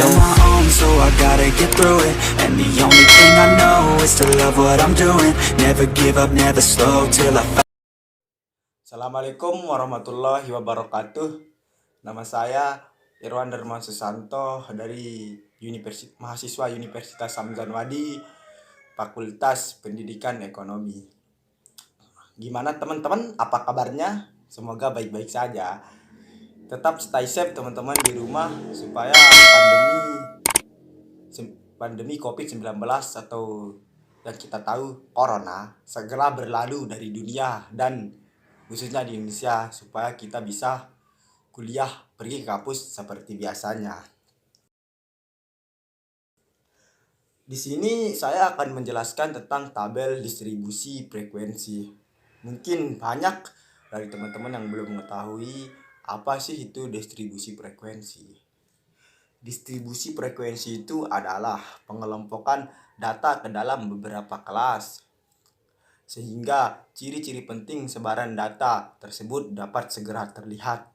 on my own, so I gotta get through it. And the only thing I know is to love what I'm doing. Never give up, never slow till I find. Assalamualaikum warahmatullahi wabarakatuh. Nama saya Irwan Darman Susanto dari mahasiswa Universitas Hamzah Wadi, Fakultas Pendidikan Ekonomi. Gimana teman-teman? Apa kabarnya? Semoga baik-baik saja. Tetap stay safe teman-teman di rumah supaya pandemi COVID-19 atau yang kita tahu corona segera berlalu dari dunia dan khususnya di Indonesia supaya kita bisa kuliah pergi ke kampus seperti biasanya. Di sini saya akan menjelaskan tentang tabel distribusi frekuensi. Mungkin banyak dari teman-teman yang belum mengetahui apa sih itu distribusi frekuensi. Distribusi frekuensi itu adalah pengelompokan data ke dalam beberapa kelas, sehingga ciri-ciri penting sebaran data tersebut dapat segera terlihat.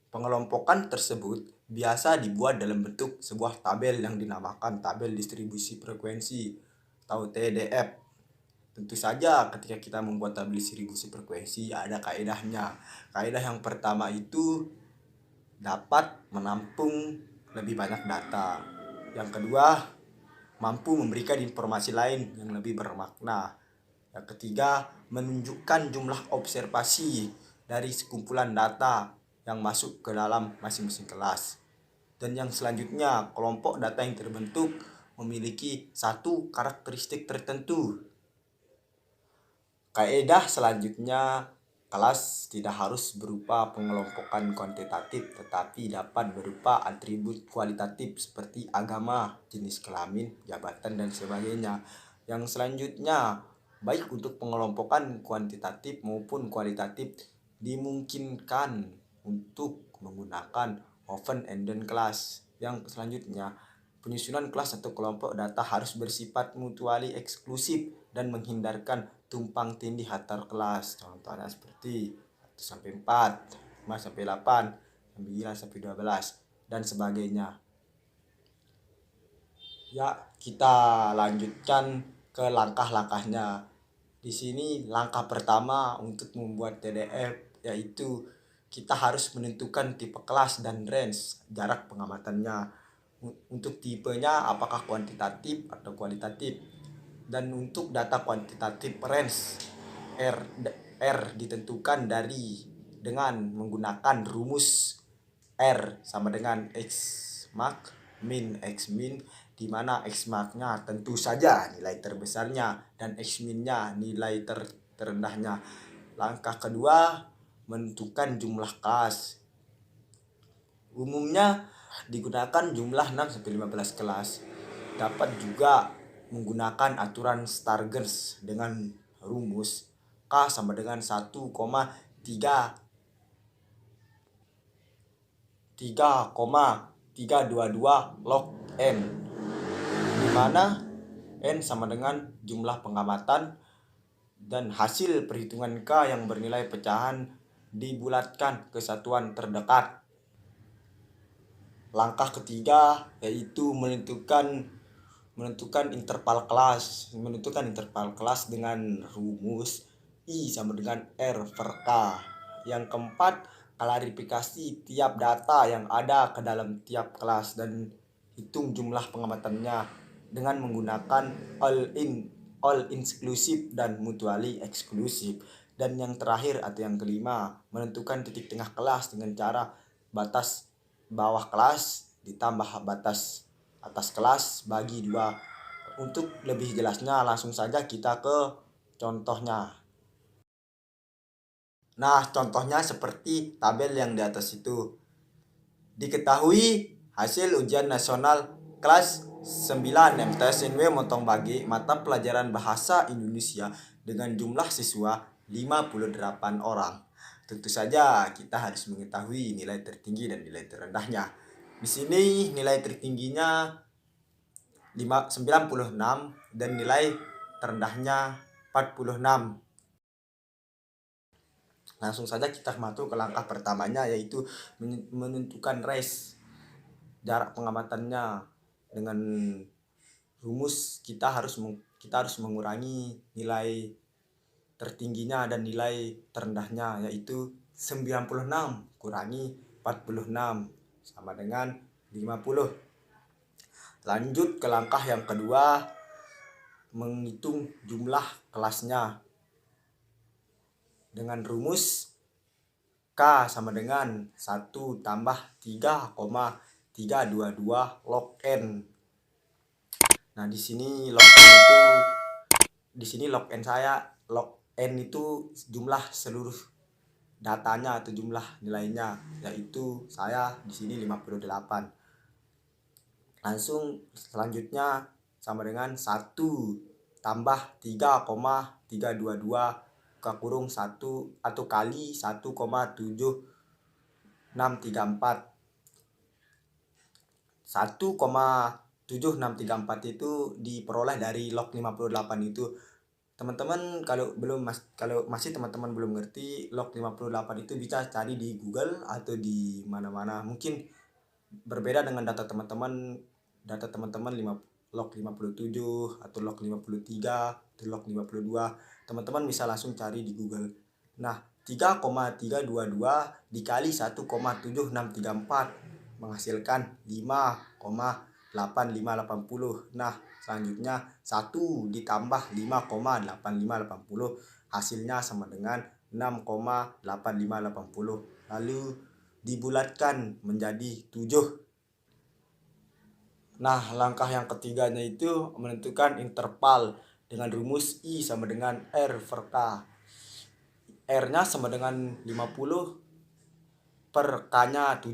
Pengelompokan tersebut biasa dibuat dalam bentuk sebuah tabel yang dinamakan tabel distribusi frekuensi atau TDF. Tentu saja ketika kita membuat tabel distribusi frekuensi ada kaedahnya. Kaedah yang pertama itu dapat menampung lebih banyak data. Yang kedua, mampu memberikan informasi lain yang lebih bermakna. Yang ketiga, menunjukkan jumlah observasi dari sekumpulan data yang masuk ke dalam masing-masing kelas. Dan yang selanjutnya, kelompok data yang terbentuk memiliki satu karakteristik tertentu. Kaedah selanjutnya, kelas tidak harus berupa pengelompokan kuantitatif tetapi dapat berupa atribut kualitatif seperti agama, jenis kelamin, jabatan, dan sebagainya. Yang selanjutnya, baik untuk pengelompokan kuantitatif maupun kualitatif dimungkinkan untuk menggunakan open-ended class. Yang selanjutnya, penyusunan kelas atau kelompok data harus bersifat mutually eksklusif dan menghindarkan tumpang tindih antar kelas. Contohnya seperti 1 sampai 4, 5 sampai 8, 9 sampai 12 dan sebagainya. Ya, kita lanjutkan ke langkah-langkahnya. Di sini langkah pertama untuk membuat TDF yaitu kita harus menentukan tipe kelas dan range jarak pengamatannya. Untuk tipenya apakah kuantitatif atau kualitatif. Dan untuk data kuantitatif range R ditentukan dengan menggunakan rumus R sama dengan X max min X min, di mana X max-nya tentu saja nilai terbesarnya dan X min-nya nilai terendahnya. Langkah kedua, menentukan jumlah kelas. Umumnya digunakan jumlah 6 sampai 15 kelas. Dapat juga menggunakan aturan Stargers dengan rumus K sama dengan 1,322 log N, di mana N sama dengan jumlah pengamatan dan hasil perhitungan K yang bernilai pecahan dibulatkan ke satuan terdekat. Langkah ketiga yaitu menentukan interval kelas. Menentukan interval kelas dengan rumus I sama dengan R per K. Yang keempat, klarifikasi tiap data yang ada ke dalam tiap kelas dan hitung jumlah pengamatannya dengan menggunakan all inclusive dan mutually exclusive. Dan yang terakhir atau yang kelima, menentukan titik tengah kelas dengan cara batas bawah kelas ditambah batas atas kelas bagi 2. Untuk lebih jelasnya langsung saja kita ke contohnya. Nah, contohnya seperti tabel yang di atas itu. Diketahui hasil ujian nasional kelas 9 MTSNW Montong Bagi mata pelajaran bahasa Indonesia dengan jumlah siswa 58 orang. Tentu saja kita harus mengetahui nilai tertinggi dan nilai terendahnya. Di sini nilai tertingginya 96 dan nilai terendahnya 46. Langsung saja kita masuk ke langkah pertamanya yaitu menentukan range. jarak pengamatannya. Dengan rumus kita harus mengurangi nilai tertingginya dan nilai terendahnya, yaitu 96 kurangi 46 sama dengan 50. Lanjut ke langkah yang kedua, menghitung jumlah kelasnya. Dengan rumus K sama dengan 1 tambah 3,322 log N. Nah, di sini log N itu jumlah seluruh datanya atau jumlah nilainya, yaitu saya di sini 58. Langsung selanjutnya sama dengan 1 tambah 3,322 kurung 1 atau kali 1,7634. 1,7634 itu diperoleh dari log 58 itu. Teman-teman kalau masih teman-teman belum ngerti, log 58 itu bisa cari di Google atau di mana-mana. Mungkin berbeda dengan data teman-teman log 57 atau log 53 atau log 52. Teman-teman bisa langsung cari di Google. Nah, 3,322 dikali 1,7634 menghasilkan 5,8580. Nah, selanjutnya 1 ditambah 5,8580 hasilnya sama dengan 6,8580. Lalu dibulatkan menjadi 7. Nah, langkah yang ketiganya itu menentukan interval dengan rumus I sama dengan R per K. R-nya sama dengan 50 per K-nya 7.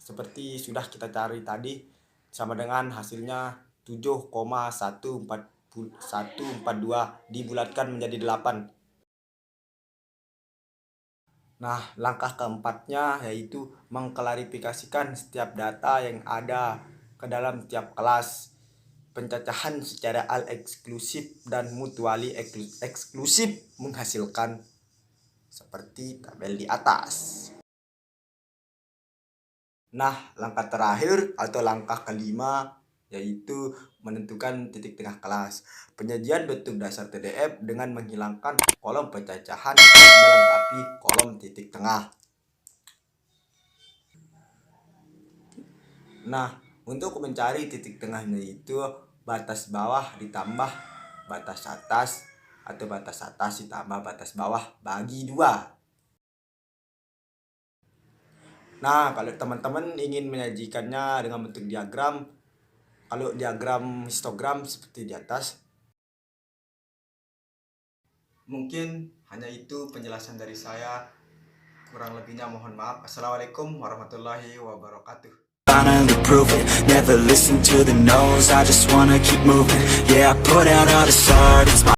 Seperti sudah kita cari tadi, sama dengan hasilnya 7,14142 dibulatkan menjadi 8. Nah, langkah keempatnya yaitu mengklarifikasikan setiap data yang ada ke dalam tiap kelas. Pencacahan secara al-eksklusif dan mutuali eksklusif menghasilkan seperti tabel di atas. Nah, langkah terakhir atau langkah kelima yaitu menentukan titik tengah kelas. Penyajian bentuk dasar TDF dengan menghilangkan kolom pencacahan dan melengkapi kolom titik tengah. Nah, untuk mencari titik tengahnya itu batas bawah ditambah batas atas atau batas atas ditambah batas bawah bagi 2. Nah, kalau teman-teman ingin menyajikannya dengan bentuk diagram, kalau diagram histogram seperti di atas. Mungkin hanya itu penjelasan dari saya. Kurang lebihnya mohon maaf. Assalamualaikum warahmatullahi wabarakatuh. Finally prove it, never listen to the no's, I just wanna keep moving. Yeah, I put out all this art, it's my